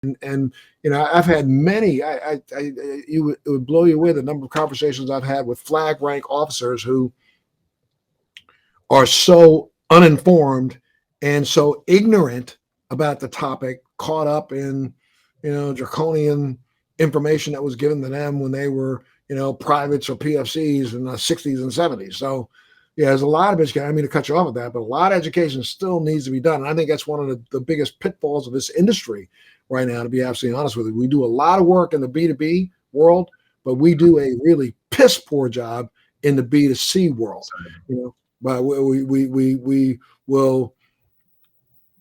And I've had many. It would blow you away the number of conversations I've had with flag rank officers who are so uninformed and so ignorant about the topic, caught up in draconian information that was given to them when they were privates or PFCs in the 60s and 70s. So yeah, there's a lot of education. I mean to cut you off with that, but a lot of education still needs to be done. And I think that's one of the biggest pitfalls of this industry right now, to be absolutely honest with you. We do a lot of work in the B2B world, but we do a really piss poor job in the B2C world. But we will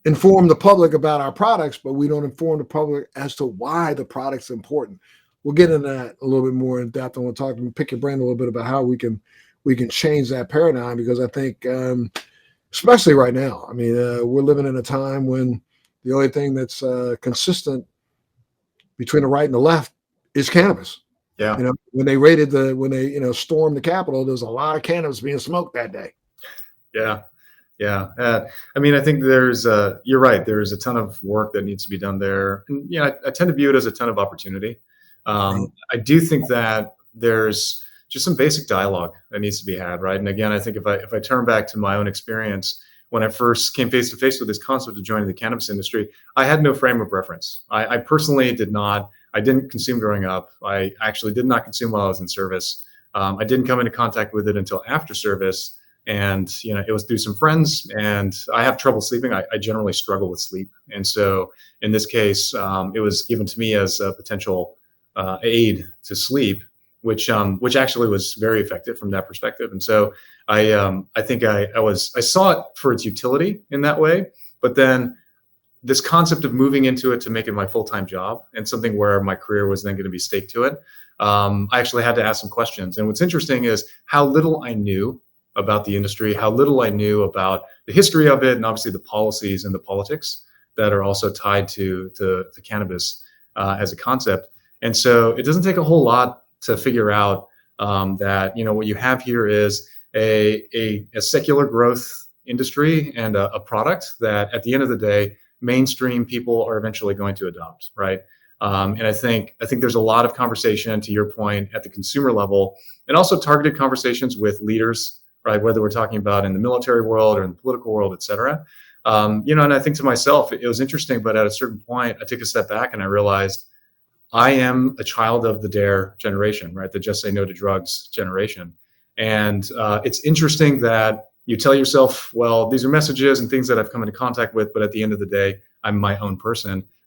inform the public about our products, but we don't inform the public as to why the product's important. We'll get into that a little bit more in depth, and we'll talk and pick your brain a little bit about how we can change that paradigm, because I think, especially right now, I mean, we're living in a time when the only thing that's consistent between the right and the left is cannabis. Yeah. When they stormed the Capitol, there was a lot of cannabis being smoked that day. Yeah. Yeah. I mean, I think you're right. There's a ton of work that needs to be done there. And, I tend to view it as a ton of opportunity. I do think that there's just some basic dialogue that needs to be had, right? And again, I think if I turn back to my own experience, when I first came face to face with this concept of joining the cannabis industry, I had no frame of reference. I personally didn't consume growing up. I actually did not consume while I was in service. I didn't come into contact with it until after service. And, it was through some friends, and I have trouble sleeping. I generally struggle with sleep. And so in this case, it was given to me as a potential aid to sleep, which actually was very effective from that perspective. And so I think I saw it for its utility in that way, but then this concept of moving into it to make it my full-time job and something where my career was then going to be staked to it, I actually had to ask some questions. And what's interesting is how little I knew about the industry, how little I knew about the history of it, and obviously the policies and the politics that are also tied to cannabis as a concept. And so it doesn't take a whole lot to figure out that what you have here is a secular growth industry and a product that at the end of the day, mainstream people are eventually going to adopt, right? And I think there's a lot of conversation, to your point, at the consumer level, and also targeted conversations with leaders, right? Whether we're talking about in the military world or in the political world, et cetera. And I think to myself, it was interesting, but at a certain point, I took a step back and I realized I am a child of the DARE generation, right? The Just Say No to Drugs generation. And it's interesting that you tell yourself, well, these are messages and things that I've come into contact with, but at the end of the day, I'm my own person.